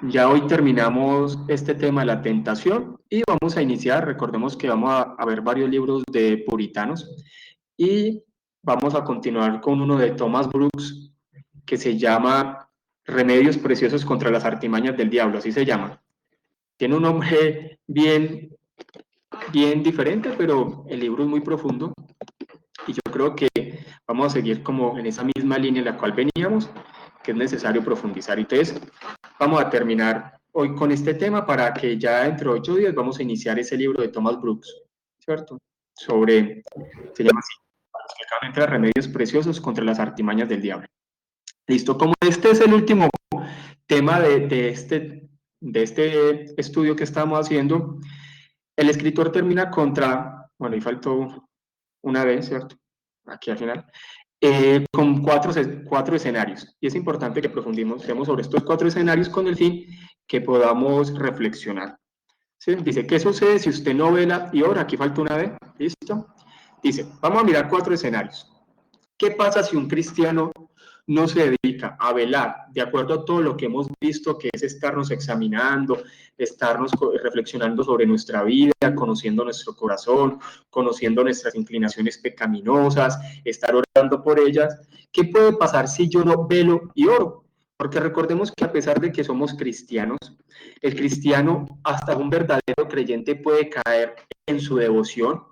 Ya hoy terminamos este tema de la tentación y vamos a iniciar. Recordemos que vamos a ver varios libros de puritanos y vamos a continuar con uno de Thomas Brooks que se llama Remedios Preciosos contra las Artimañas del Diablo, así se llama. Tiene un nombre bien diferente, pero el libro es muy profundo y yo creo que vamos a seguir como en esa misma línea en la cual veníamos, que es necesario profundizar. Entonces, vamos a terminar hoy con este tema para que ya dentro de 8 días vamos a iniciar ese libro de Thomas Brooks, ¿cierto? Se llama así, explicadamente Remedios Preciosos contra las Artimañas del Diablo. Listo, como este es el último tema de este estudio que estamos haciendo, el escritor termina bueno, y faltó una vez, ¿cierto? Aquí al final, con cuatro escenarios. Y es importante que profundicemos sobre estos 4 escenarios con el fin que podamos reflexionar. ¿Sí? Dice, ¿qué sucede si usted no vela y ora? Aquí falta una vez, ¿listo? Dice, vamos a mirar 4 escenarios. ¿Qué pasa si un cristiano no se dedica a velar de acuerdo a todo lo que hemos visto, que es estarnos examinando, estarnos reflexionando sobre nuestra vida, conociendo nuestro corazón, conociendo nuestras inclinaciones pecaminosas, estar orando por ellas? ¿Qué puede pasar si yo no velo y oro? Porque recordemos que a pesar de que somos cristianos, el cristiano, hasta un verdadero creyente, puede caer en su devoción,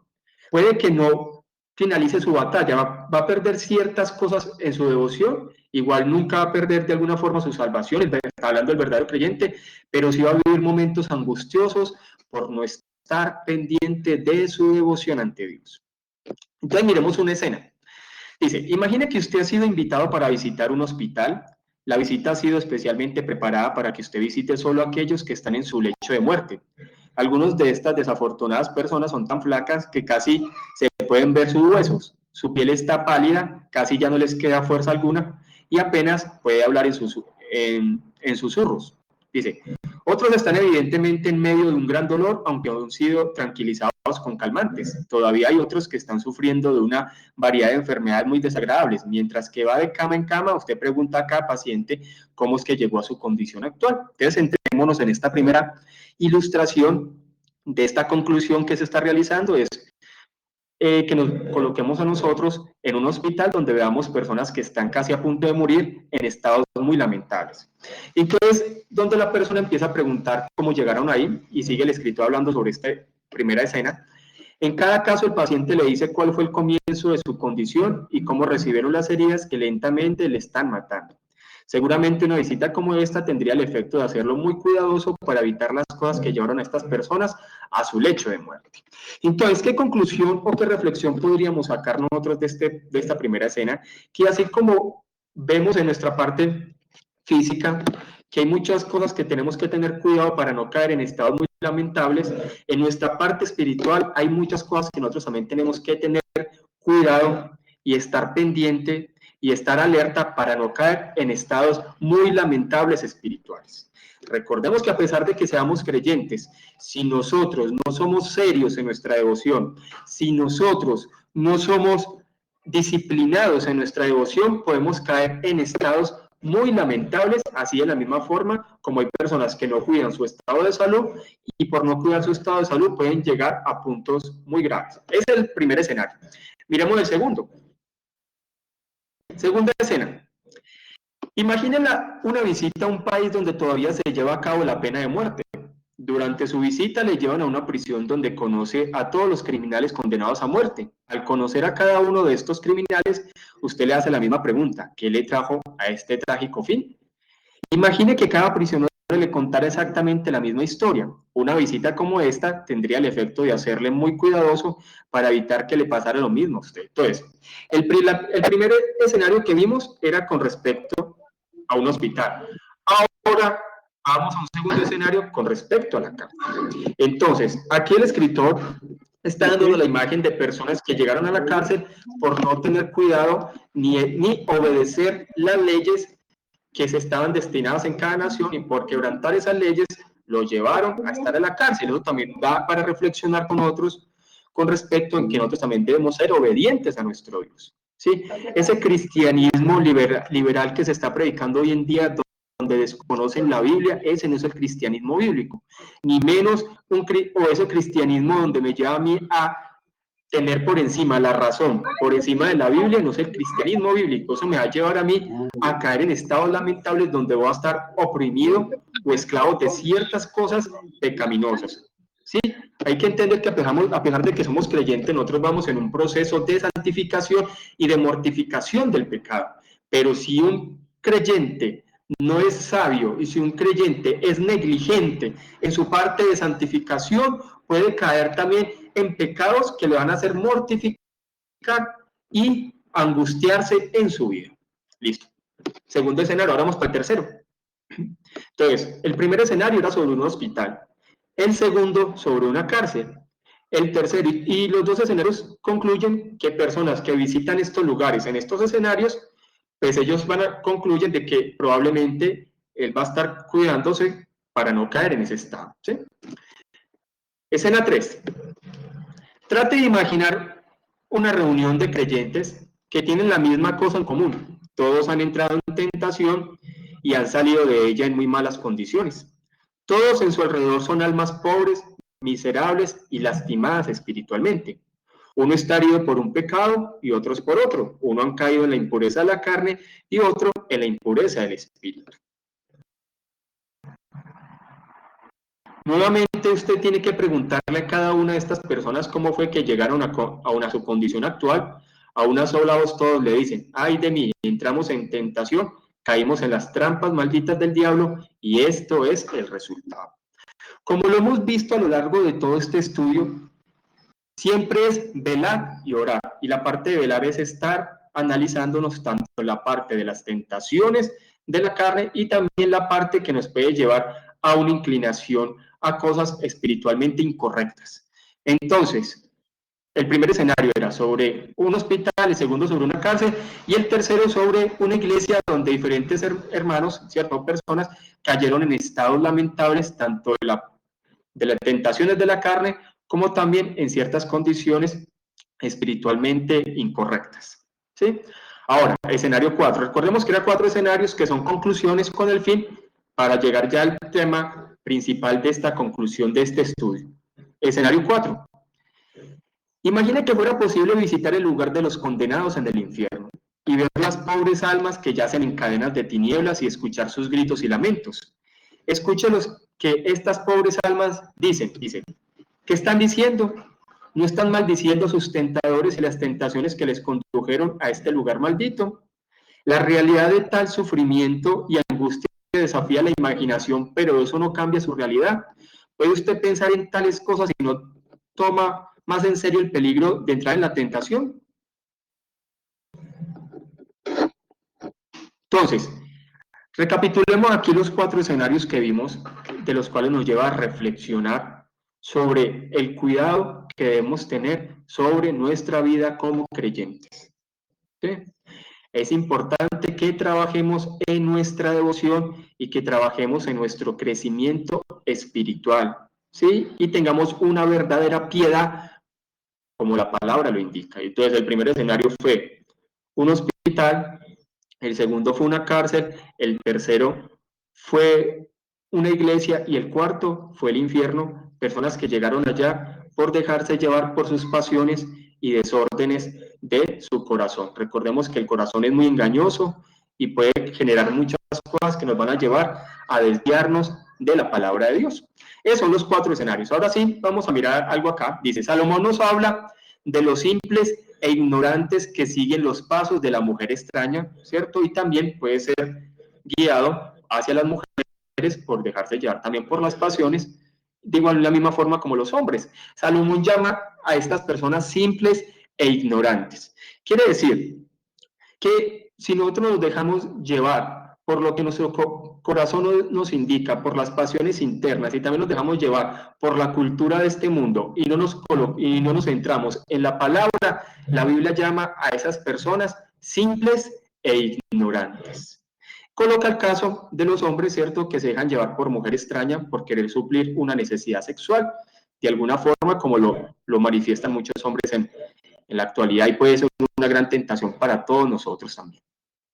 puede que no finalice su batalla, va a perder ciertas cosas en su devoción, igual nunca va a perder de alguna forma su salvación, está hablando del verdadero creyente, pero sí va a vivir momentos angustiosos por no estar pendiente de su devoción ante Dios. Entonces miremos una escena. Dice, imagine que usted ha sido invitado para visitar un hospital. La visita ha sido especialmente preparada para que usted visite solo a aquellos que están en su lecho de muerte. Algunos de estas desafortunadas personas son tan flacas que casi se pueden ver sus huesos. Su piel está pálida, casi ya no les queda fuerza alguna y apenas puede hablar en susurros. Dice, otros están evidentemente en medio de un gran dolor, aunque han sido tranquilizados con calmantes. Todavía hay otros que están sufriendo de una variedad de enfermedades muy desagradables. Mientras que va de cama en cama, usted pregunta a cada paciente cómo es que llegó a su condición actual. Entonces, centrémonos en esta primera ilustración de esta conclusión que se está realizando. Es que nos coloquemos a nosotros en un hospital donde veamos personas que están casi a punto de morir en estados muy lamentables. Entonces, donde la persona empieza a preguntar cómo llegaron ahí, y sigue el escritor hablando sobre esta primera escena. En cada caso, el paciente le dice cuál fue el comienzo de su condición y cómo recibieron las heridas que lentamente le están matando. Seguramente una visita como esta tendría el efecto de hacerlo muy cuidadoso para evitar las cosas que llevaron a estas personas a su lecho de muerte. Entonces, ¿qué conclusión o qué reflexión podríamos sacar nosotros de esta primera escena? Que así como vemos en nuestra parte física que hay muchas cosas que tenemos que tener cuidado para no caer en estados muy lamentables, en nuestra parte espiritual hay muchas cosas que nosotros también tenemos que tener cuidado y estar pendiente y estar alerta para no caer en estados muy lamentables espirituales. Recordemos que a pesar de que seamos creyentes, si nosotros no somos serios en nuestra devoción, si nosotros no somos disciplinados en nuestra devoción, podemos caer en estados muy lamentables, así de la misma forma como hay personas que no cuidan su estado de salud y por no cuidar su estado de salud pueden llegar a puntos muy graves. Ese es el primer escenario. Miremos el segundo. Segunda escena. Imaginen una visita a un país donde todavía se lleva a cabo la pena de muerte. Durante su visita le llevan a una prisión donde conoce a todos los criminales condenados a muerte. Al conocer a cada uno de estos criminales, usted le hace la misma pregunta: ¿qué le trajo a este trágico fin? Imagine que cada prisionero le contara exactamente la misma historia. Una visita como esta tendría el efecto de hacerle muy cuidadoso para evitar que le pasara lo mismo a usted. Entonces, el primer escenario que vimos era con respecto a un hospital. Ahora vamos a un segundo escenario con respecto a la cárcel. Entonces, aquí el escritor está dándonos la imagen de personas que llegaron a la cárcel por no tener cuidado ni obedecer las leyes que se estaban destinadas en cada nación, y por quebrantar esas leyes lo llevaron a estar en la cárcel. Eso también da para reflexionar con otros con respecto a que nosotros también debemos ser obedientes a nuestro Dios. ¿Sí? Ese cristianismo liberal que se está predicando hoy en día, donde desconocen la Biblia, ese no es el cristianismo bíblico, ni menos ese cristianismo donde me lleva a mí a tener por encima la razón, por encima de la Biblia, no es el cristianismo bíblico. Eso me va a llevar a mí a caer en estados lamentables donde voy a estar oprimido o esclavo de ciertas cosas pecaminosas. ¿Sí? Hay que entender que a pesar de que somos creyentes, nosotros vamos en un proceso de santificación y de mortificación del pecado. Pero si un creyente no es sabio y si un creyente es negligente en su parte de santificación, puede caer también en pecados que le van a hacer mortificar y angustiarse en su vida. Listo. Segundo escenario, ahora vamos para el tercero. Entonces, el primer escenario era sobre un hospital, el segundo sobre una cárcel, el tercero, y los dos escenarios concluyen que personas que visitan estos lugares en estos escenarios, pues ellos concluyen de que probablemente él va a estar cuidándose para no caer en ese estado. ¿Sí? Escena 3. Trate de imaginar una reunión de creyentes que tienen la misma cosa en común. Todos han entrado en tentación y han salido de ella en muy malas condiciones. Todos en su alrededor son almas pobres, miserables y lastimadas espiritualmente. Uno está herido por un pecado y otros por otro. Uno han caído en la impureza de la carne y otro en la impureza del espíritu. Nuevamente usted tiene que preguntarle a cada una de estas personas cómo fue que llegaron a su condición actual. A una sola voz todos le dicen, ay de mí, entramos en tentación, caímos en las trampas malditas del diablo y esto es el resultado. Como lo hemos visto a lo largo de todo este estudio, siempre es velar y orar. Y la parte de velar es estar analizándonos tanto la parte de las tentaciones de la carne y también la parte que nos puede llevar a una inclinación a cosas espiritualmente incorrectas. Entonces, el primer escenario era sobre un hospital, el segundo sobre una cárcel y el tercero sobre una iglesia donde diferentes hermanos, ciertas personas, cayeron en estados lamentables tanto de las tentaciones de la carne como también en ciertas condiciones espiritualmente incorrectas. ¿Sí? Ahora, escenario 4. Recordemos que eran 4 escenarios que son conclusiones con el fin para llegar ya al tema principal de esta conclusión de este estudio. Escenario 4. Imagine que fuera posible visitar el lugar de los condenados en el infierno y ver las pobres almas que yacen en cadenas de tinieblas y escuchar sus gritos y lamentos. Escuche los que estas pobres almas dicen, ¿qué están diciendo? ¿No están maldiciendo sus tentadores y las tentaciones que les condujeron a este lugar maldito? La realidad de tal sufrimiento y angustia desafía la imaginación, pero eso no cambia su realidad. ¿Puede usted pensar en tales cosas y no toma más en serio el peligro de entrar en la tentación? Entonces, recapitulemos aquí los 4 escenarios que vimos, de los cuales nos lleva a reflexionar sobre el cuidado que debemos tener sobre nuestra vida como creyentes. ¿Sí? Es importante que trabajemos en nuestra devoción y que trabajemos en nuestro crecimiento espiritual, ¿sí? Y tengamos una verdadera piedad, como la palabra lo indica. Entonces, el primer escenario fue un hospital, el segundo fue una cárcel, el tercero fue una iglesia y el cuarto fue el infierno, personas que llegaron allá por dejarse llevar por sus pasiones y desórdenes de su corazón. Recordemos que el corazón es muy engañoso y puede generar muchas cosas que nos van a llevar a desviarnos de la palabra de Dios. Esos son los 4 escenarios. Ahora sí, vamos a mirar algo acá. Dice, Salomón nos habla de los simples e ignorantes que siguen los pasos de la mujer extraña, ¿cierto? Y también puede ser guiado hacia las mujeres por dejarse llevar también por las pasiones, de igual la misma forma como los hombres. Salomón llama a estas personas simples e ignorantes. Quiere decir que si nosotros nos dejamos llevar por lo que nuestro corazón nos indica, por las pasiones internas, y también nos dejamos llevar por la cultura de este mundo y no nos centramos en la palabra, la Biblia llama a esas personas simples e ignorantes. Coloca el caso de los hombres, ¿cierto?, que se dejan llevar por mujer extraña por querer suplir una necesidad sexual, de alguna forma, como lo manifiestan muchos hombres en la actualidad, y puede ser una gran tentación para todos nosotros también.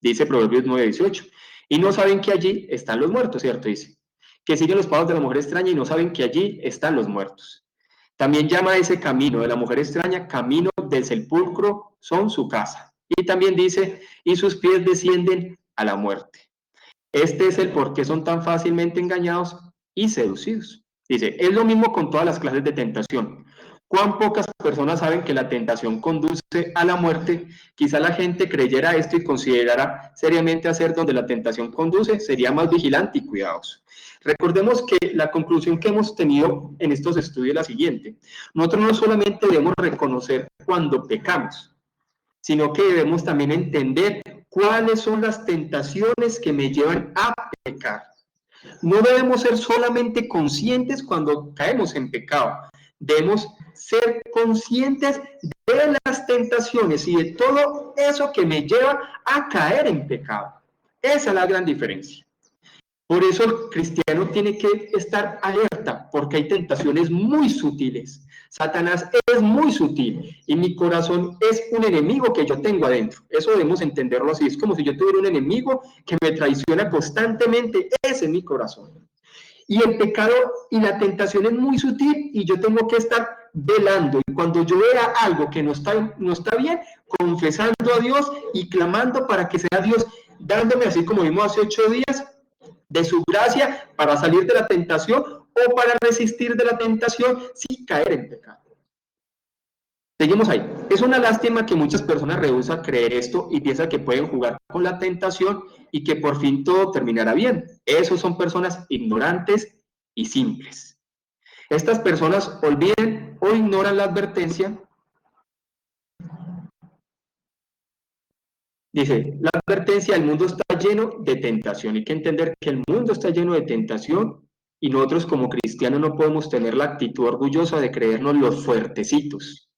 Dice Proverbios 9:18, y no saben que allí están los muertos, ¿cierto? Dice, que siguen los pasos de la mujer extraña y no saben que allí están los muertos. También llama a ese camino de la mujer extraña, camino del sepulcro, son su casa. Y también dice, y sus pies descienden a la muerte. Este es el por qué son tan fácilmente engañados y seducidos. Dice, es lo mismo con todas las clases de tentación. ¿Cuán pocas personas saben que la tentación conduce a la muerte? Quizá la gente creyera esto y considerara seriamente hacer donde la tentación conduce, sería más vigilante y cuidadoso. Recordemos que la conclusión que hemos tenido en estos estudios es la siguiente. Nosotros no solamente debemos reconocer cuando pecamos, sino que debemos también entender cuáles son las tentaciones que me llevan a pecar. No debemos ser solamente conscientes cuando caemos en pecado, debemos ser conscientes de las tentaciones y de todo eso que me lleva a caer en pecado. Esa es la gran diferencia. Por eso el cristiano tiene que estar alerta, porque hay tentaciones muy sutiles. Satanás es muy sutil y mi corazón es un enemigo que yo tengo adentro. Eso debemos entenderlo así. Es como si yo tuviera un enemigo que me traiciona constantemente. Ese es mi corazón. Y el pecado y la tentación es muy sutil y yo tengo que estar velando. Y cuando yo vea algo que no está bien, confesando a Dios y clamando para que sea Dios dándome, así como vimos hace 8 días, de su gracia para salir de la tentación o para resistir de la tentación sin caer en pecado. Seguimos ahí. Es una lástima que muchas personas rehúsan creer esto y piensan que pueden jugar con la tentación y que por fin todo terminará bien. Esos son personas ignorantes y simples. Estas personas olvidan o ignoran la advertencia. Dice, la advertencia, el mundo está lleno de tentación. Hay que entender que el mundo está lleno de tentación y nosotros como cristianos no podemos tener la actitud orgullosa de creernos los fuertecitos,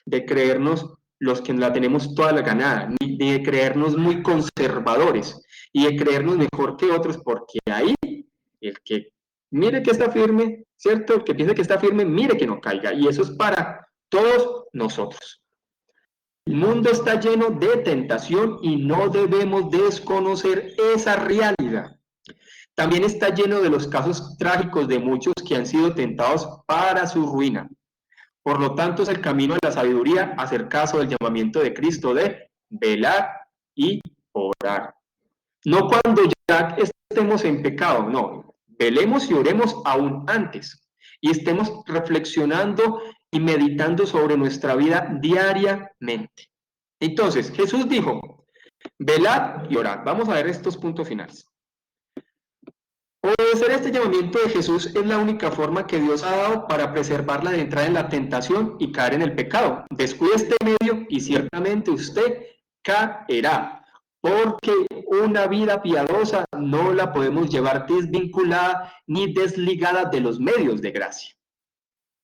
de creernos los que la tenemos toda la ganada, ni de creernos muy conservadores y de creernos mejor que otros, porque ahí el que mire que está firme, ¿cierto? El que piense que está firme, mire que no caiga. Y eso es para todos nosotros. El mundo está lleno de tentación y no debemos desconocer esa realidad. También está lleno de los casos trágicos de muchos que han sido tentados para su ruina. Por lo tanto, es el camino de la sabiduría hacer caso del llamamiento de Cristo de velar y orar. No cuando ya estemos en pecado, no. Velemos y oremos aún antes. Y estemos reflexionando y meditando sobre nuestra vida diariamente. Entonces, Jesús dijo, velad y orad. Vamos a ver estos puntos finales. Obedecer este llamamiento de Jesús es la única forma que Dios ha dado para preservarla de entrar en la tentación y caer en el pecado. Descuide este medio y ciertamente usted caerá, porque una vida piadosa no la podemos llevar desvinculada ni desligada de los medios de gracia.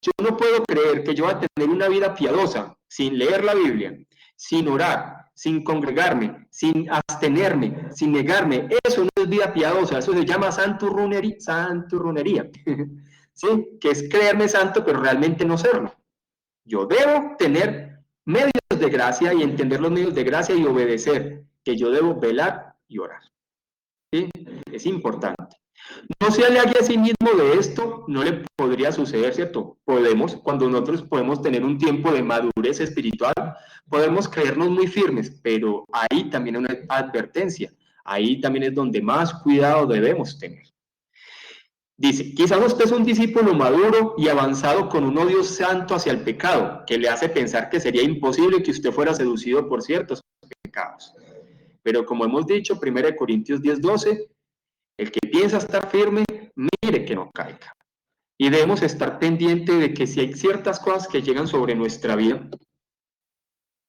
Yo no puedo creer que yo voy a tener una vida piadosa sin leer la Biblia, sin orar, sin congregarme, sin abstenerme, sin negarme. Eso no es vida piadosa, eso se llama santurronería. ¿Sí? Que es creerme santo, pero realmente no serlo. Yo debo tener medios de gracia y entender los medios de gracia y obedecer, que yo debo velar y orar. ¿Sí? Es importante. No se alegue a sí mismo de esto, no le podría suceder, ¿cierto? Podemos, cuando nosotros podemos tener un tiempo de madurez espiritual, podemos creernos muy firmes, pero ahí también hay una advertencia, ahí también es donde más cuidado debemos tener. Dice, quizás usted es un discípulo maduro y avanzado con un odio santo hacia el pecado, que le hace pensar que sería imposible que usted fuera seducido por ciertos pecados. Pero como hemos dicho, 1 Corintios 10:12, el que piensa estar firme, mire que no caiga. Y debemos estar pendientes de que si hay ciertas cosas que llegan sobre nuestra vida,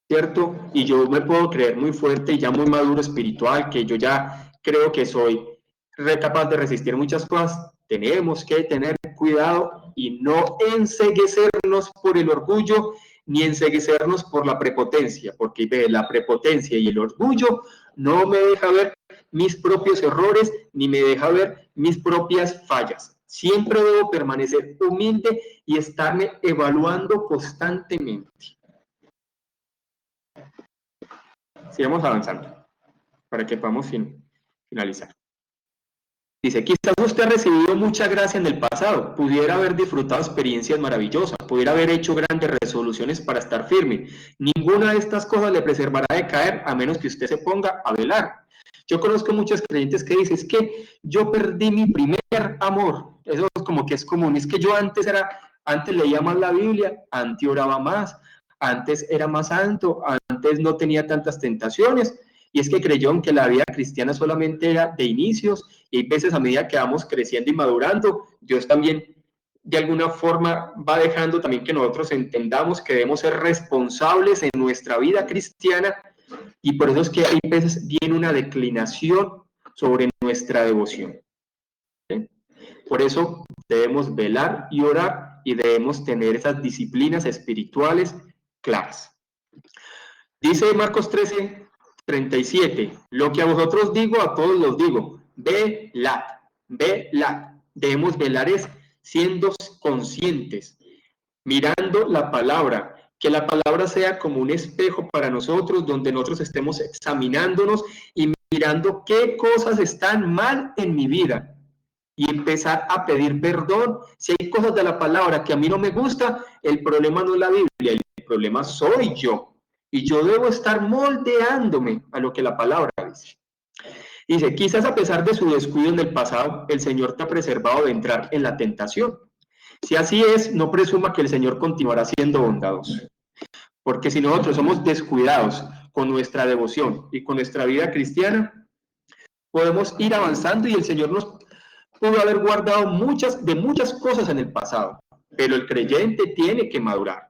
¿cierto? Y yo me puedo creer muy fuerte y ya muy maduro espiritual, que yo ya creo que soy capaz de resistir muchas cosas, tenemos que tener cuidado y no enceguecernos por el orgullo ni enceguecernos por la prepotencia, porque la prepotencia y el orgullo no me deja ver mis propios errores ni me deja ver mis propias fallas. Siempre debo permanecer humilde y estarme evaluando constantemente. Sigamos avanzando para que podamos finalizar. Dice, quizás usted ha recibido mucha gracia en el pasado, pudiera haber disfrutado experiencias maravillosas, pudiera haber hecho grandes resoluciones para estar firme. Ninguna de estas cosas le preservará de caer a menos que usted se ponga a velar. Yo conozco muchos creyentes que dicen, es que yo perdí mi primer amor. Eso es como que es común. Es que yo antes leía más la Biblia, antes oraba más, antes era más santo, antes no tenía tantas tentaciones. Y es que creyeron que la vida cristiana solamente era de inicios, y hay veces a medida que vamos creciendo y madurando, Dios también de alguna forma va dejando también que nosotros entendamos que debemos ser responsables en nuestra vida cristiana, y por eso es que hay veces viene una declinación sobre nuestra devoción. ¿Sí? Por eso debemos velar y orar, y debemos tener esas disciplinas espirituales claras. Dice Marcos 13:37, lo que a vosotros digo, a todos los digo, velad, velad. Debemos velar es siendo conscientes, mirando la palabra, que la palabra sea como un espejo para nosotros, donde nosotros estemos examinándonos y mirando qué cosas están mal en mi vida, y empezar a pedir perdón. Si hay cosas de la palabra que a mí no me gusta, el problema no es la Biblia, el problema soy yo. Y yo debo estar moldeándome a lo que la palabra dice. Dice, quizás a pesar de su descuido en el pasado, el Señor te ha preservado de entrar en la tentación. Si así es, no presuma que el Señor continuará siendo bondadoso. Porque si nosotros somos descuidados con nuestra devoción y con nuestra vida cristiana, podemos ir avanzando, y el Señor nos pudo haber guardado muchas cosas en el pasado, pero el creyente tiene que madurar.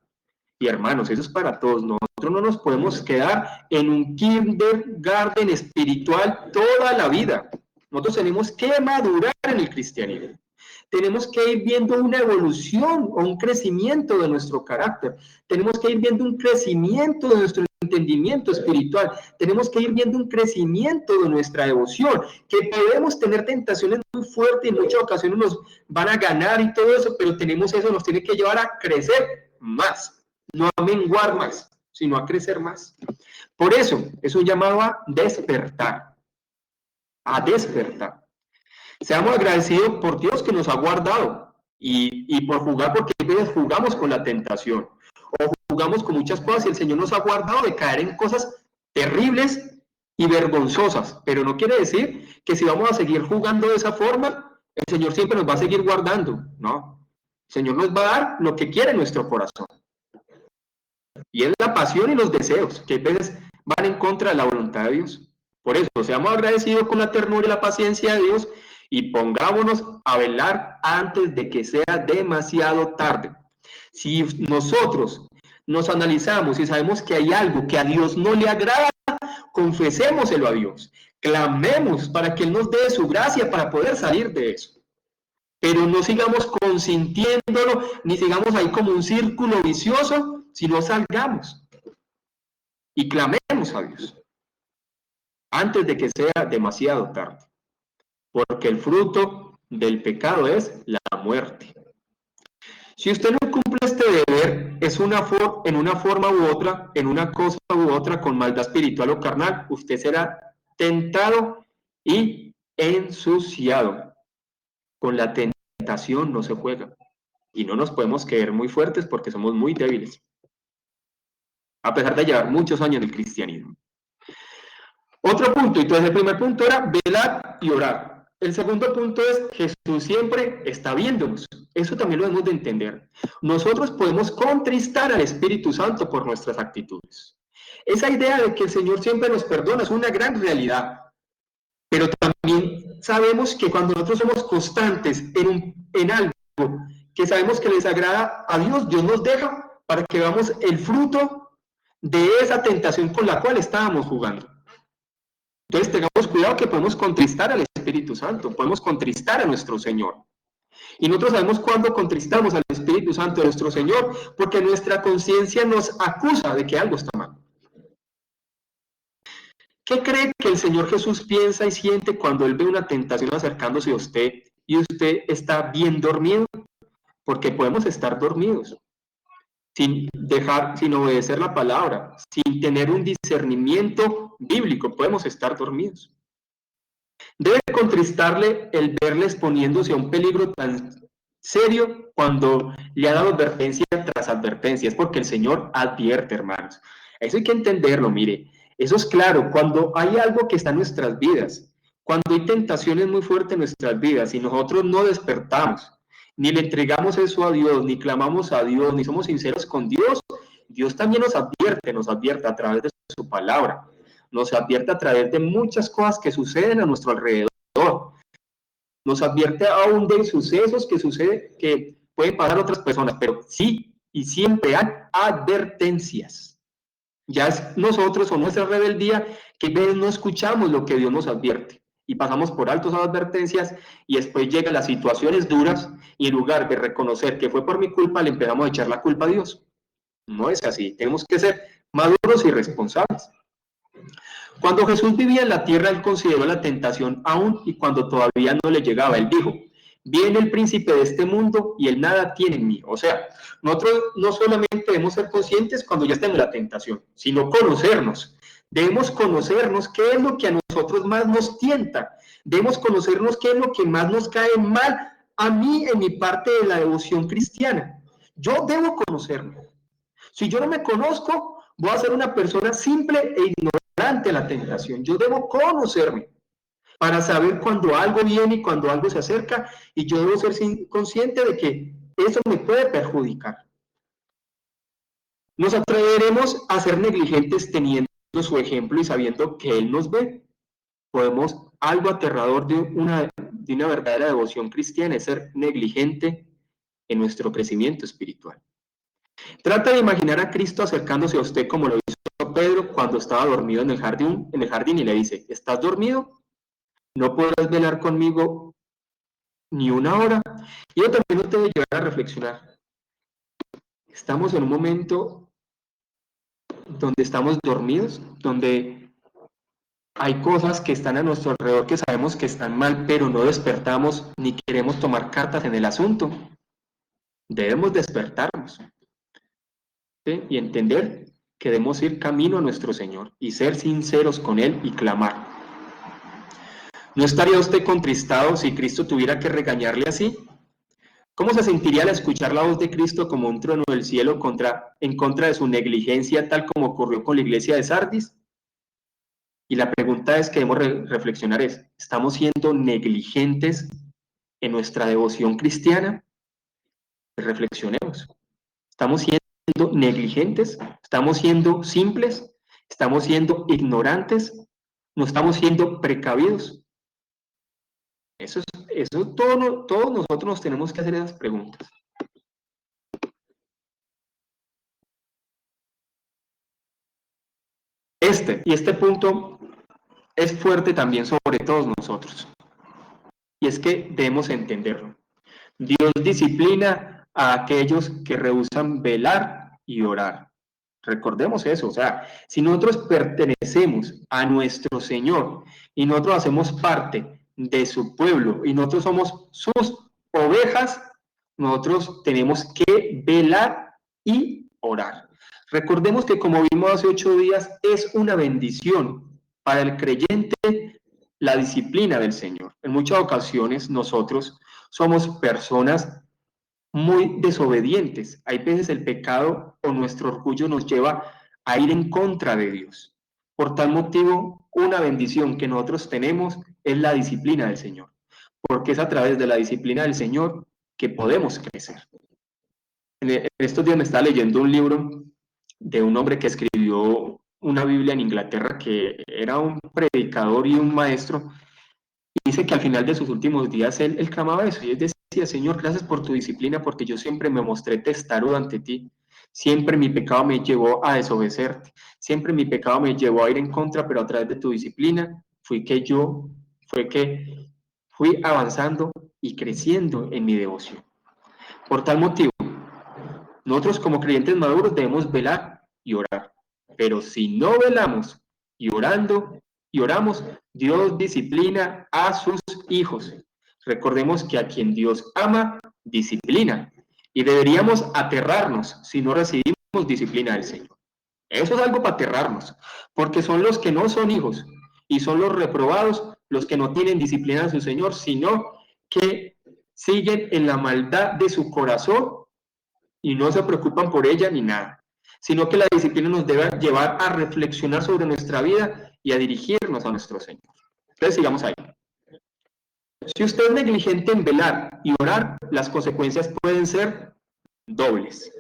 Y hermanos, eso es para todos. Nosotros no nos podemos quedar en un kindergarten espiritual toda la vida. Nosotros tenemos que madurar en el cristianismo. Tenemos que ir viendo una evolución o un crecimiento de nuestro carácter. Tenemos que ir viendo un crecimiento de nuestro entendimiento espiritual. Tenemos que ir viendo un crecimiento de nuestra devoción, que podemos tener tentaciones muy fuertes, y en muchas ocasiones nos van a ganar y todo eso, pero eso nos tiene que llevar a crecer más. No a menguar más, sino a crecer más. Por eso es un llamado a despertar. A despertar. Seamos agradecidos por Dios que nos ha guardado, y por jugar, porque a veces jugamos con la tentación o jugamos con muchas cosas, y el Señor nos ha guardado de caer en cosas terribles y vergonzosas. Pero no quiere decir que si vamos a seguir jugando de esa forma, el Señor siempre nos va a seguir guardando. No. El Señor nos va a dar lo que quiere nuestro corazón. Y es la pasión y los deseos que a veces van en contra de la voluntad de Dios. Por eso, seamos agradecidos con la ternura y la paciencia de Dios, y pongámonos a velar antes de que sea demasiado tarde. Si nosotros nos analizamos y sabemos que hay algo que a Dios no le agrada, confesémoselo a Dios. Clamemos para que Él nos dé su gracia para poder salir de eso. Pero no sigamos consintiéndolo, ni sigamos ahí como un círculo vicioso, sino salgamos y clamemos a Dios antes de que sea demasiado tarde, porque el fruto del pecado es la muerte. Si usted no cumple este deber, en una forma u otra, en una cosa u otra, con maldad espiritual o carnal, usted será tentado y ensuciado. Con la tentación no se juega, y no nos podemos creer muy fuertes porque somos muy débiles, a pesar de llevar muchos años en el cristianismo. Otro punto, entonces el primer punto era velar y orar. El segundo punto es, Jesús siempre está viéndonos. Eso también lo debemos de entender. Nosotros podemos contristar al Espíritu Santo por nuestras actitudes. Esa idea de que el Señor siempre nos perdona es una gran realidad. Pero también sabemos que cuando nosotros somos constantes en algo que sabemos que les agrada a Dios, Dios nos deja para que veamos el fruto de esa tentación con la cual estábamos jugando. Entonces tengamos cuidado, que podemos contristar al Espíritu Santo, podemos contristar a nuestro Señor. Y nosotros sabemos cuándo contristamos al Espíritu Santo de nuestro Señor, porque nuestra conciencia nos acusa de que algo está mal. ¿Qué cree que el Señor Jesús piensa y siente cuando Él ve una tentación acercándose a usted y usted está bien dormido? Porque podemos estar dormidos, sin obedecer la palabra, sin tener un discernimiento bíblico, podemos estar dormidos. Debe contristarle el verle exponiéndose a un peligro tan serio cuando le ha dado advertencia tras advertencia. Es porque el Señor advierte, hermanos. Eso hay que entenderlo, mire. Eso es claro. Cuando hay algo que está en nuestras vidas, cuando hay tentaciones muy fuertes en nuestras vidas y nosotros no despertamos, ni le entregamos eso a Dios, ni clamamos a Dios, ni somos sinceros con Dios, Dios también nos advierte a través de su palabra, nos advierte a través de muchas cosas que suceden a nuestro alrededor, nos advierte aún de sucesos que suceden, que pueden pasar a otras personas, pero sí y siempre hay advertencias. Ya es nosotros o nuestra rebeldía que a veces no escuchamos lo que Dios nos advierte y pasamos por alto esas advertencias y después llegan las situaciones duras y en lugar de reconocer que fue por mi culpa, le empezamos a echar la culpa a Dios. No es así, tenemos que ser maduros y responsables. Cuando Jesús vivía en la tierra, él consideró la tentación aún y cuando todavía no le llegaba. Él dijo, viene el príncipe de este mundo y él nada tiene en mí. O sea, nosotros no solamente debemos ser conscientes cuando ya estemos en la tentación, sino conocernos. Debemos conocernos qué es lo que a nosotros más nos tienta. Debemos conocernos qué es lo que más nos cae mal a mí en mi parte de la devoción cristiana. Yo debo conocerme. Si yo no me conozco, voy a ser una persona simple e ignorante de la tentación. Yo debo conocerme para saber cuando algo viene y cuando algo se acerca, y yo debo ser consciente de que eso me puede perjudicar. Nos atreveremos a ser negligentes teniendo su ejemplo y sabiendo que Él nos ve. Podemos, algo aterrador de una verdadera devoción cristiana es ser negligente en nuestro crecimiento espiritual. Trata de imaginar a Cristo acercándose a usted como lo hizo Pedro cuando estaba dormido en el jardín y le dice, ¿estás dormido? ¿No podrás velar conmigo ni una hora? Y yo también te debe llevar a reflexionar. Estamos en un momento donde estamos dormidos, donde hay cosas que están a nuestro alrededor que sabemos que están mal, pero no despertamos ni queremos tomar cartas en el asunto. Debemos despertarnos, ¿sí? Y entender que debemos ir camino a nuestro Señor y ser sinceros con Él y clamar. ¿No estaría usted contristado si Cristo tuviera que regañarle así? ¿Cómo se sentiría al escuchar la voz de Cristo como un trueno del cielo en contra de su negligencia, tal como ocurrió con la iglesia de Sardis? Y la pregunta es que debemos reflexionar es, ¿estamos siendo negligentes en nuestra devoción cristiana? Reflexionemos. ¿Estamos siendo negligentes? ¿Estamos siendo simples? ¿Estamos siendo ignorantes? ¿No estamos siendo precavidos? Eso todos nosotros nos tenemos que hacer esas preguntas. Este punto es fuerte también sobre todos nosotros. Y es que debemos entenderlo. Dios disciplina a aquellos que rehúsan velar y orar. Recordemos eso, o sea, si nosotros pertenecemos a nuestro Señor y nosotros hacemos parte de su pueblo y nosotros somos sus ovejas, nosotros tenemos que velar y orar. Recordemos que como vimos hace 8 días, es una bendición para el creyente la disciplina del Señor. En muchas ocasiones nosotros somos personas muy desobedientes. Hay veces el pecado o nuestro orgullo nos lleva a ir en contra de Dios. Por tal motivo, una bendición que nosotros tenemos es la disciplina del Señor, porque es a través de la disciplina del Señor que podemos crecer. En estos días me estaba leyendo un libro de un hombre que escribió una Biblia en Inglaterra, que era un predicador y un maestro, y dice que al final de sus últimos días él clamaba eso, y él decía, Señor, gracias por tu disciplina, porque yo siempre me mostré testarudo ante ti, siempre mi pecado me llevó a desobedecerte, siempre mi pecado me llevó a ir en contra, pero a través de tu disciplina fue que fui avanzando y creciendo en mi devoción. Por tal motivo, nosotros como creyentes maduros debemos velar y orar. Pero si no velamos y oramos, Dios disciplina a sus hijos. Recordemos que a quien Dios ama, disciplina. Y deberíamos aterrarnos si no recibimos disciplina del Señor. Eso es algo para aterrarnos, porque son los que no son hijos y son los reprobados los que no tienen disciplina de su Señor, sino que siguen en la maldad de su corazón y no se preocupan por ella ni nada, sino que la disciplina nos debe llevar a reflexionar sobre nuestra vida y a dirigirnos a nuestro Señor. Entonces sigamos ahí. Si usted es negligente en velar y orar, las consecuencias pueden ser dobles.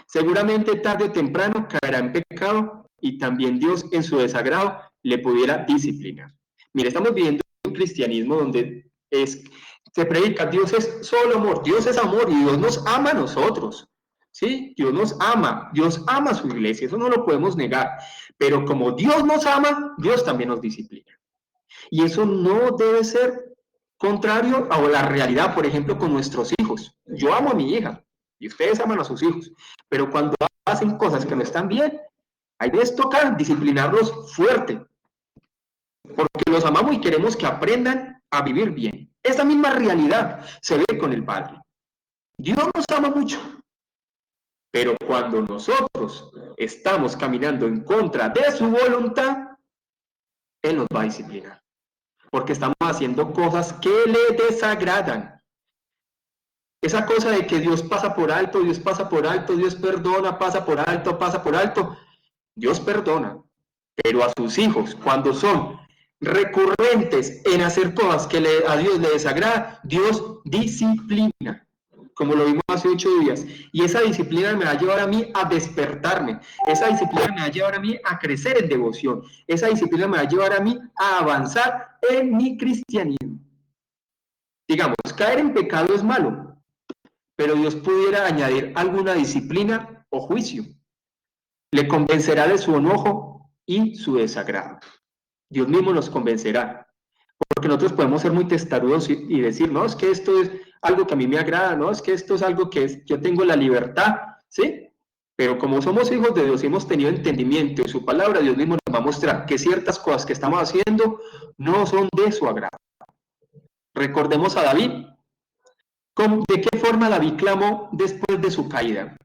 Seguramente tarde o temprano caerá en pecado y también Dios en su desagrado le pudiera disciplinar. Mire, estamos viviendo un cristianismo donde se predica, Dios es solo amor, Dios es amor y Dios nos ama a nosotros. ¿Sí? Dios nos ama, Dios ama a su iglesia, eso no lo podemos negar. Pero como Dios nos ama, Dios también nos disciplina. Y eso no debe ser contrario a la realidad, por ejemplo, con nuestros hijos. Yo amo a mi hija y ustedes aman a sus hijos, pero cuando hacen cosas que no están bien, hay veces toca disciplinarlos fuerte, porque los amamos y queremos que aprendan a vivir bien. Esa misma realidad se ve con el Padre. Dios nos ama mucho, pero cuando nosotros estamos caminando en contra de su voluntad, Él nos va a disciplinar, porque estamos haciendo cosas que le desagradan. Esa cosa de que Dios pasa por alto, Dios pasa por alto, Dios perdona, pasa por alto, Dios perdona, pero a sus hijos, cuando son recurrentes en hacer cosas que a Dios le desagrada, Dios disciplina, como lo vimos hace 8 días, y esa disciplina me va a llevar a mí a despertarme, esa disciplina me va a llevar a mí a crecer en devoción, esa disciplina me va a llevar a mí a avanzar en mi cristianismo. Digamos, caer en pecado es malo, pero Dios pudiera añadir alguna disciplina o juicio. Le convencerá de su enojo y su desagrado. Dios mismo nos convencerá. Porque nosotros podemos ser muy testarudos y decir, no, es que esto es algo que a mí me agrada, no, es que esto es algo que yo tengo la libertad, ¿sí? Pero como somos hijos de Dios y hemos tenido entendimiento y su palabra, Dios mismo nos va a mostrar que ciertas cosas que estamos haciendo no son de su agrado. Recordemos a David. ¿De qué forma David clamó después de su caída?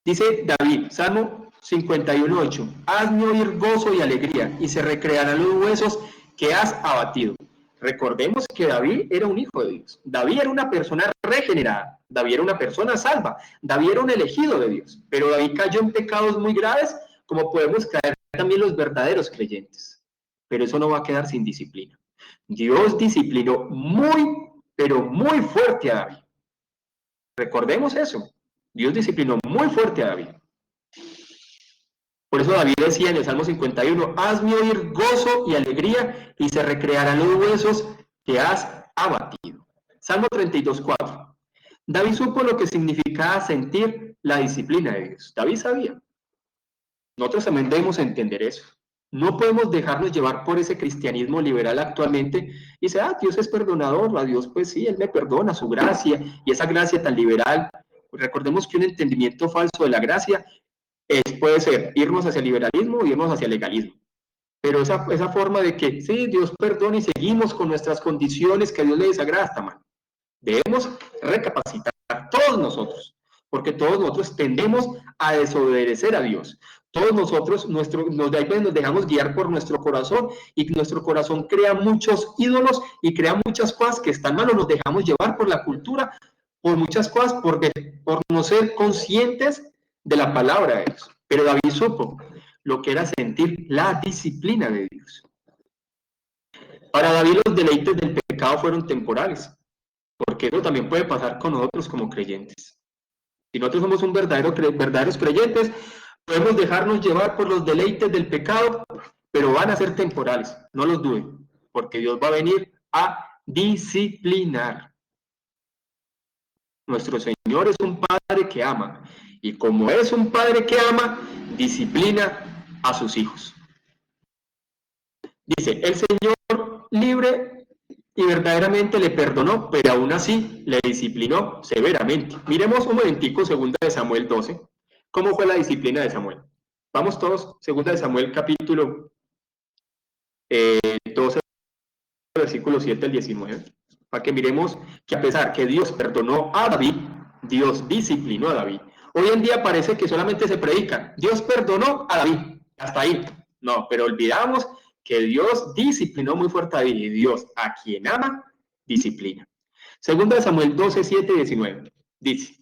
Dice David, Salmo 51:8, hazme oír gozo y alegría, y se recrearán los huesos que has abatido. Recordemos que David era un hijo de Dios. David era una persona regenerada. David era una persona salva. David era un elegido de Dios. Pero David cayó en pecados muy graves, como podemos caer también los verdaderos creyentes. Pero eso no va a quedar sin disciplina. Dios disciplinó muy, pero muy fuerte a David. Recordemos eso. Dios disciplinó muy fuerte a David. Por eso David decía en el Salmo 51, hazme oír gozo y alegría y se recrearán los huesos que has abatido. Salmo 32:4. David supo lo que significaba sentir la disciplina de Dios. David sabía. Nosotros también debemos entender eso. No podemos dejarnos llevar por ese cristianismo liberal actualmente y decir, Dios es perdonador, a Dios pues sí, Él me perdona, su gracia, y esa gracia tan liberal. Recordemos que un entendimiento falso de la gracia puede ser irnos hacia el liberalismo o irnos hacia el legalismo. Pero esa forma de que, sí, Dios perdona y seguimos con nuestras condiciones que a Dios le desagrada, está mal. Debemos recapacitar todos nosotros, porque todos nosotros tendemos a desobedecer a Dios. Todos nosotros, nos dejamos guiar por nuestro corazón y nuestro corazón crea muchos ídolos y crea muchas cosas que están mal, o nos dejamos llevar por la cultura, por muchas cosas, por no ser conscientes de la palabra de Dios. Pero David supo lo que era sentir la disciplina de Dios. Para David los deleites del pecado fueron temporales, porque eso también puede pasar con nosotros como creyentes. Si nosotros somos verdaderos creyentes, podemos dejarnos llevar por los deleites del pecado, pero van a ser temporales, no los duden, porque Dios va a venir a disciplinar. Nuestro Señor es un Padre que ama, y como es un Padre que ama, disciplina a sus hijos. Dice, el Señor libre y verdaderamente le perdonó, pero aún así le disciplinó severamente. Miremos un momentico 2 de Samuel 12. ¿Cómo fue la disciplina de Samuel? Vamos todos, 2 de Samuel capítulo 12, versículo 7 al 19, para que miremos que a pesar que Dios perdonó a David, Dios disciplinó a David. Hoy en día parece que solamente se predica, Dios perdonó a David, hasta ahí. No, pero olvidamos que Dios disciplinó muy fuerte a David y Dios a quien ama, disciplina. Segunda de Samuel 12, 7 y 19. Dice,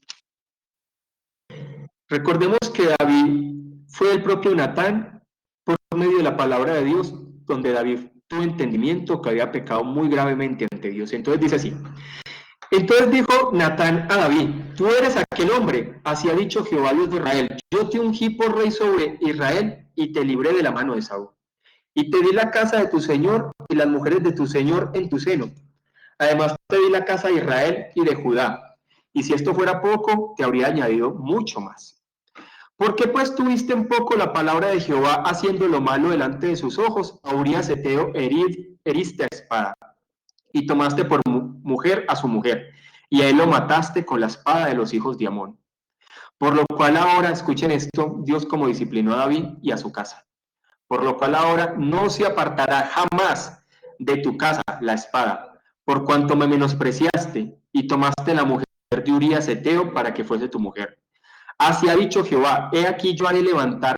recordemos que David fue el propio Natán por medio de la palabra de Dios, donde David tuvo entendimiento que había pecado muy gravemente ante Dios. Entonces dice así, entonces dijo Natán a David, tú eres aquel hombre, así ha dicho Jehová Dios de Israel, yo te ungí por rey sobre Israel y te libré de la mano de Saúl. Y te di la casa de tu señor y las mujeres de tu señor en tu seno. Además te di la casa de Israel y de Judá. Y si esto fuera poco, te habría añadido mucho más. ¿Por qué pues tuviste en poco la palabra de Jehová haciendo lo malo delante de sus ojos? A Urías Eteo heriste a espada y tomaste por mujer a su mujer, y a él lo mataste con la espada de los hijos de Amón. Por lo cual ahora, escuchen esto, Dios como disciplinó a David y a su casa. Por lo cual ahora no se apartará jamás de tu casa la espada, por cuanto me menospreciaste y tomaste la mujer de Urías Eteo para que fuese tu mujer. Así ha dicho Jehová, he aquí yo haré levantar.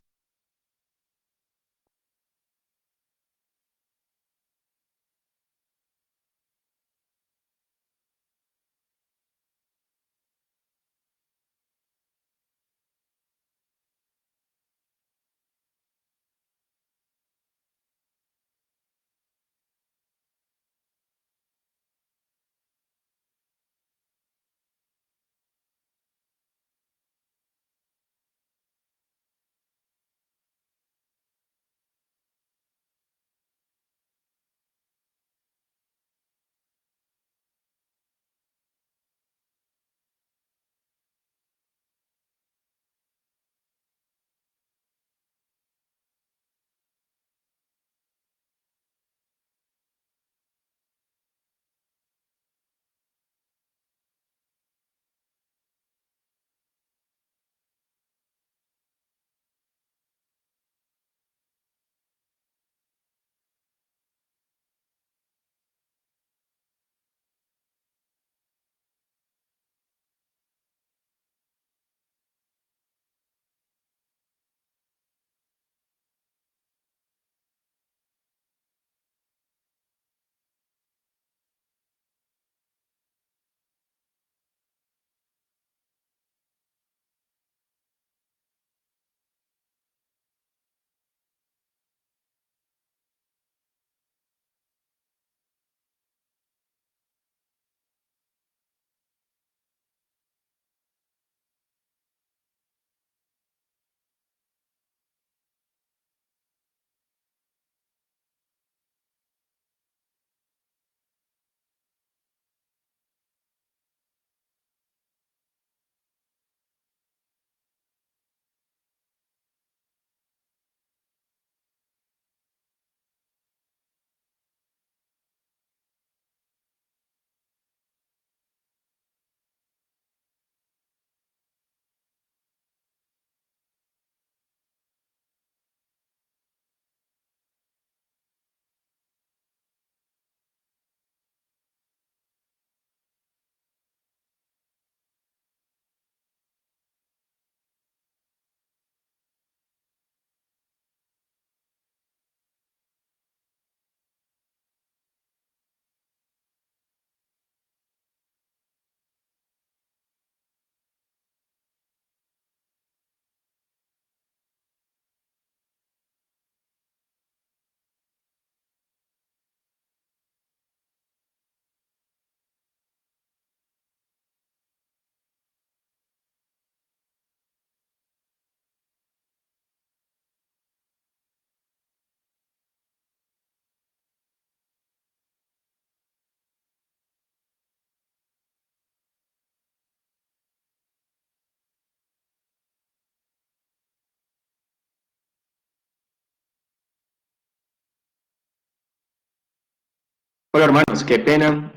Hola hermanos, qué pena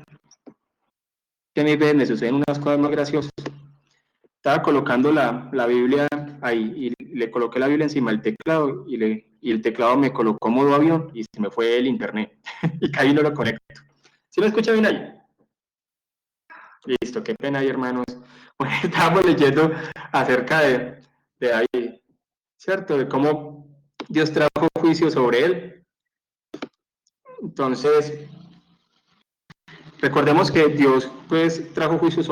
que a mí me suceden unas cosas más graciosas. Estaba colocando la Biblia ahí y le coloqué la Biblia encima del teclado y el teclado me colocó modo avión y se me fue el internet y caí y no lo conecto. ¿Sí me escucha bien ahí? Listo, qué pena ahí hermanos. Bueno, estábamos leyendo acerca de David, ¿cierto? De cómo Dios trajo juicio sobre él Entonces, recordemos que Dios pues trajo juicio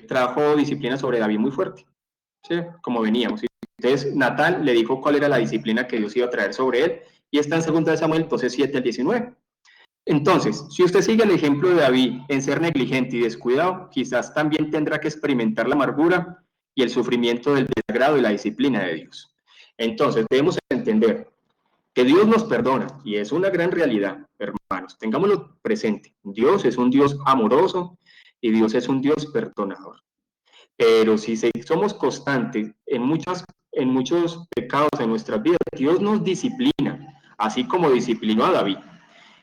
trajo disciplina sobre David muy fuerte, ¿sí? Como veníamos. Entonces, Natán le dijo cuál era la disciplina que Dios iba a traer sobre él, y está en 2 Samuel 7 al 19. Entonces, si usted sigue el ejemplo de David en ser negligente y descuidado, quizás también tendrá que experimentar la amargura y el sufrimiento del desagrado y la disciplina de Dios. Entonces, debemos entender que Dios nos perdona, y es una gran realidad, hermanos. Tengámoslo presente. Dios es un Dios amoroso y Dios es un Dios perdonador. Pero si somos constantes en muchos pecados en nuestras vidas, Dios nos disciplina, así como disciplinó a David.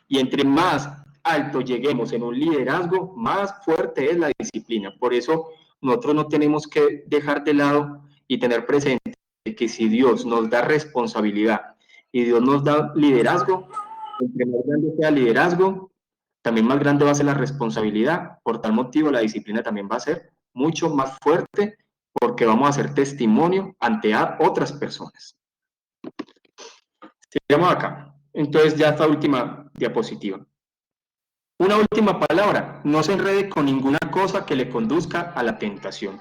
Y entre más alto lleguemos en un liderazgo, más fuerte es la disciplina. Por eso nosotros no tenemos que dejar de lado y tener presente que si Dios nos da responsabilidad y Dios nos da liderazgo, entre más grande sea el liderazgo, también más grande va a ser la responsabilidad. Por tal motivo, la disciplina también va a ser mucho más fuerte porque vamos a hacer testimonio ante otras personas. Sigamos acá. Entonces, ya esta última diapositiva. Una última palabra, no se enrede con ninguna cosa que le conduzca a la tentación.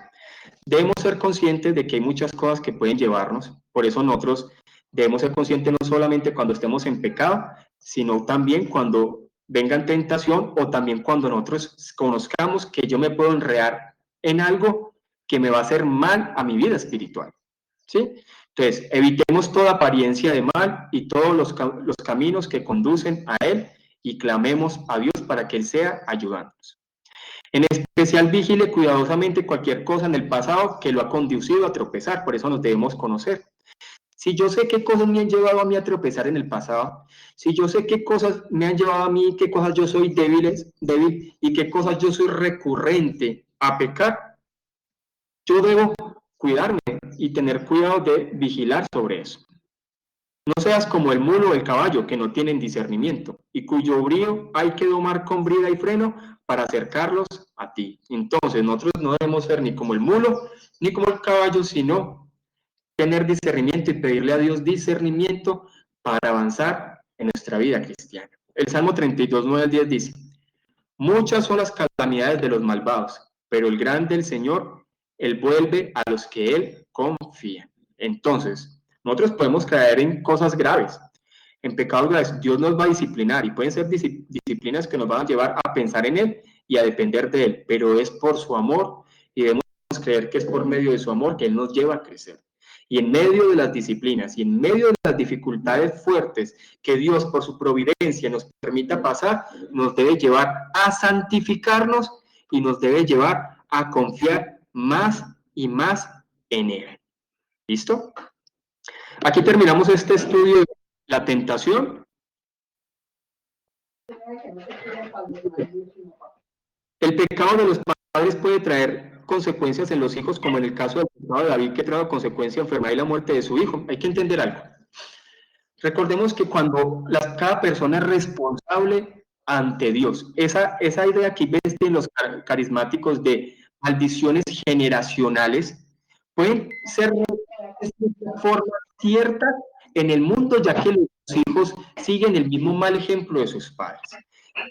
Debemos ser conscientes de que hay muchas cosas que pueden llevarnos, por eso nosotros debemos ser conscientes no solamente cuando estemos en pecado, sino también cuando venga tentación o también cuando nosotros conozcamos que yo me puedo enredar en algo que me va a hacer mal a mi vida espiritual. ¿Sí? Entonces, evitemos toda apariencia de mal y todos los caminos que conducen a él y clamemos a Dios para que él sea ayudándonos. En especial, vigile cuidadosamente cualquier cosa en el pasado que lo ha conducido a tropezar, por eso nos debemos conocer. Si yo sé qué cosas me han llevado a mí a tropezar en el pasado, si yo sé qué cosas me han llevado a mí, qué cosas yo soy débil y qué cosas yo soy recurrente a pecar, yo debo cuidarme y tener cuidado de vigilar sobre eso. No seas como el mulo o el caballo que no tienen discernimiento y cuyo brío hay que domar con brida y freno para acercarlos a ti. Entonces nosotros no debemos ser ni como el mulo ni como el caballo, sino tener discernimiento y pedirle a Dios discernimiento para avanzar en nuestra vida cristiana. El Salmo 32, 9 al 10 dice: muchas son las calamidades de los malvados, pero el grande el Señor, Él vuelve a los que Él confía. Entonces, nosotros podemos caer en cosas graves, en pecados graves. Dios nos va a disciplinar y pueden ser disciplinas que nos van a llevar a pensar en Él y a depender de Él, pero es por su amor y debemos creer que es por medio de su amor que Él nos lleva a crecer. Y en medio de las disciplinas y en medio de las dificultades fuertes que Dios por su providencia nos permita pasar, nos debe llevar a santificarnos y nos debe llevar a confiar más y más en Él. ¿Listo? Aquí terminamos este estudio de la tentación. El pecado de los padres puede traer consecuencias en los hijos, como en el caso del pecado de David, que trajo consecuencia enfermedad y la muerte de su hijo. Hay que entender algo. Recordemos que cuando cada persona es responsable ante Dios, esa idea que ves en los carismáticos de maldiciones generacionales, pueden ser de forma cierta en el mundo, ya que los hijos siguen el mismo mal ejemplo de sus padres.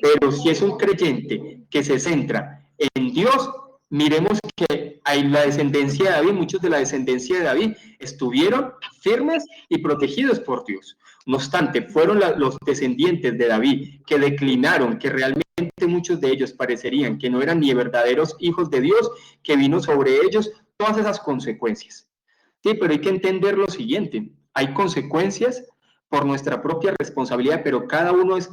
Pero si es un creyente que se centra en Dios, miremos que hay la descendencia de David, muchos de la descendencia de David estuvieron firmes y protegidos por Dios. No obstante, fueron los descendientes de David que declinaron, que realmente muchos de ellos parecerían que no eran ni verdaderos hijos de Dios, que vino sobre ellos todas esas consecuencias. Sí, pero hay que entender lo siguiente, hay consecuencias por nuestra propia responsabilidad, pero cada uno es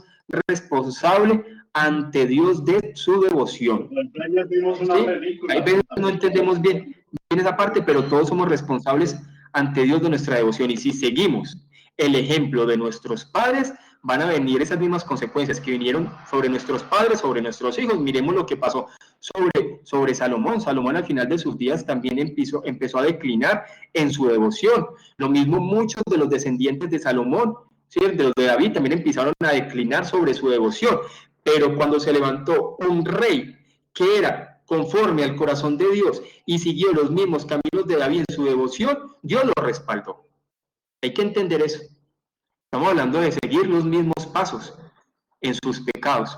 responsable ante Dios de su devoción. ¿Sí? Hay veces no entendemos bien esa parte, pero todos somos responsables ante Dios de nuestra devoción. Y si seguimos el ejemplo de nuestros padres, van a venir esas mismas consecuencias que vinieron sobre nuestros padres, sobre nuestros hijos. Miremos lo que pasó sobre Salomón. Salomón al final de sus días también empezó a declinar en su devoción. Lo mismo muchos de los descendientes de Salomón, ¿sí? De los de David, también empezaron a declinar sobre su devoción. Pero cuando se levantó un rey que era conforme al corazón de Dios y siguió los mismos caminos de David en su devoción, Dios lo respaldó. Hay que entender eso. Estamos hablando de seguir los mismos pasos en sus pecados.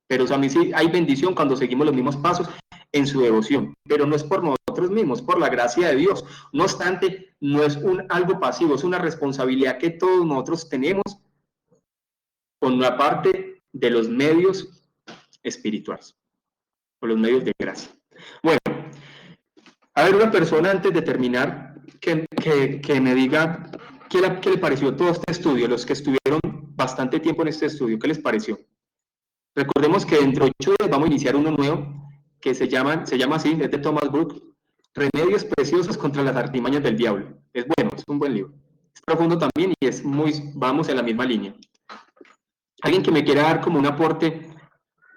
Pero o sea, a mí sí hay bendición cuando seguimos los mismos pasos en su devoción, pero no es por nosotros mismos, por la gracia de Dios. No obstante, no es algo pasivo, es una responsabilidad que todos nosotros tenemos con la parte de los medios espirituales, con los medios de gracia. Bueno, a ver, una persona antes de terminar que me diga qué le pareció todo este estudio, los que estuvieron bastante tiempo en este estudio, ¿qué les pareció? Recordemos que dentro de 8 días vamos a iniciar uno nuevo que se llama así, es de Thomas Brooks, Remedios Preciosos contra las Artimañas del Diablo. Es bueno, es un buen libro. Es profundo también y vamos en la misma línea. Alguien que me quiera dar como un aporte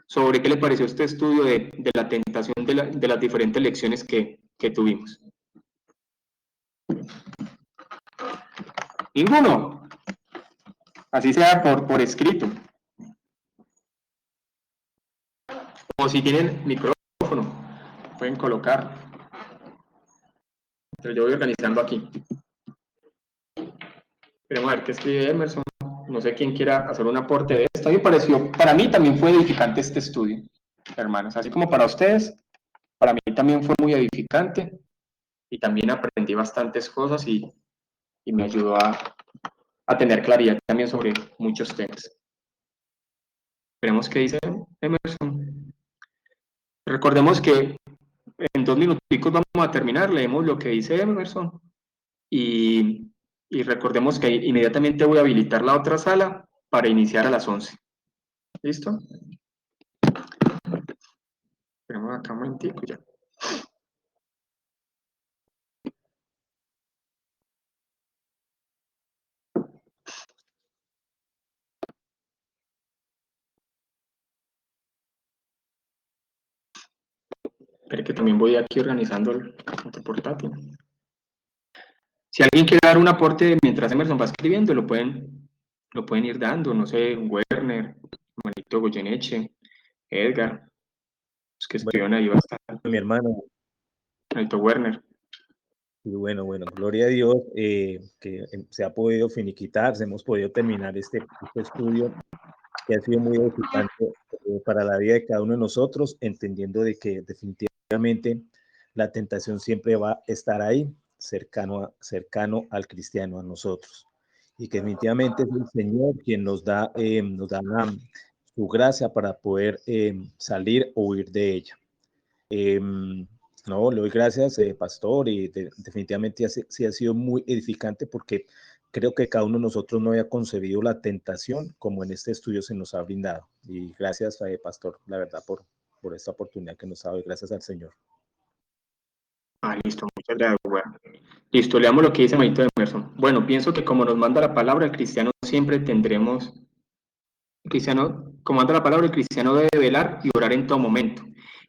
sobre qué le pareció este estudio de la tentación de las diferentes lecciones que tuvimos. Ninguno. Así sea por escrito. O si tienen micrófono, pueden colocar. Pero yo voy organizando aquí. Queremos ver qué escribe Emerson. No sé quién quiera hacer un aporte de esto. A mí me pareció, para mí también fue edificante este estudio, hermanos. Así como para ustedes, para mí también fue muy edificante y también aprendí bastantes cosas y me ayudó a tener claridad también sobre muchos temas. Veremos qué dice Emerson. Recordemos que en 2 minuticos vamos a terminar, leemos lo que dice Emerson y recordemos que inmediatamente voy a habilitar la otra sala para iniciar a las 11. ¿Listo? Esperemos acá un momentico ya. Espera que también voy aquí organizando el otro portátil. Si alguien quiere dar un aporte mientras Emerson va escribiendo, lo pueden ir dando, no sé, Werner, Manito Goyeneche, Edgar, los que Bueno, estuvieron ahí bastante, mi hermano, Manito Werner. y bueno, gloria a Dios que se ha podido finiquitar, hemos podido terminar este estudio que ha sido muy edificante para la vida de cada uno de nosotros, entendiendo de que definitivamente la tentación siempre va a estar ahí, cercano al cristiano, a nosotros, y que definitivamente es el Señor quien nos da su gracia para poder salir o huir de ella. No, le doy gracias, pastor, y definitivamente sí ha sido muy edificante porque creo que cada uno de nosotros no había concebido la tentación como en este estudio se nos ha brindado. Y gracias, pastor, la verdad, por esta oportunidad que nos ha dado y gracias al Señor. Listo, muchas gracias, Werner. Listo, leamos lo que dice Manito Emerson. Bueno, pienso que como nos manda la palabra, el cristiano siempre tendremos... como manda la palabra, el cristiano debe velar y orar en todo momento.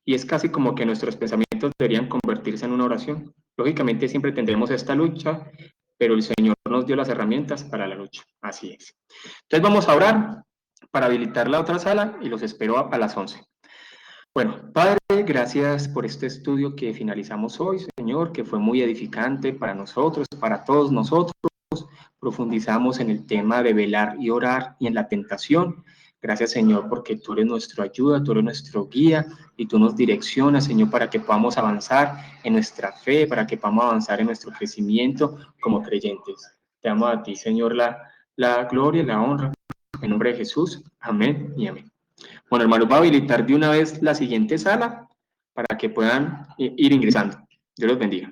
Y es casi como que nuestros pensamientos deberían convertirse en una oración. Lógicamente siempre tendremos esta lucha, pero el Señor nos dio las herramientas para la lucha. Así es. Entonces vamos a orar para habilitar la otra sala y los espero a las 11. Bueno, Padre, gracias por este estudio que finalizamos hoy, Señor, que fue muy edificante para nosotros, para todos nosotros. Profundizamos en el tema de velar y orar y en la tentación. Gracias, Señor, porque tú eres nuestra ayuda, tú eres nuestro guía y tú nos direccionas, Señor, para que podamos avanzar en nuestra fe, para que podamos avanzar en nuestro crecimiento como creyentes. Te amo a ti, Señor, la gloria y la honra. En nombre de Jesús. Amén y amén. Bueno, hermanos, voy a habilitar de una vez la siguiente sala para que puedan ir ingresando. Dios los bendiga.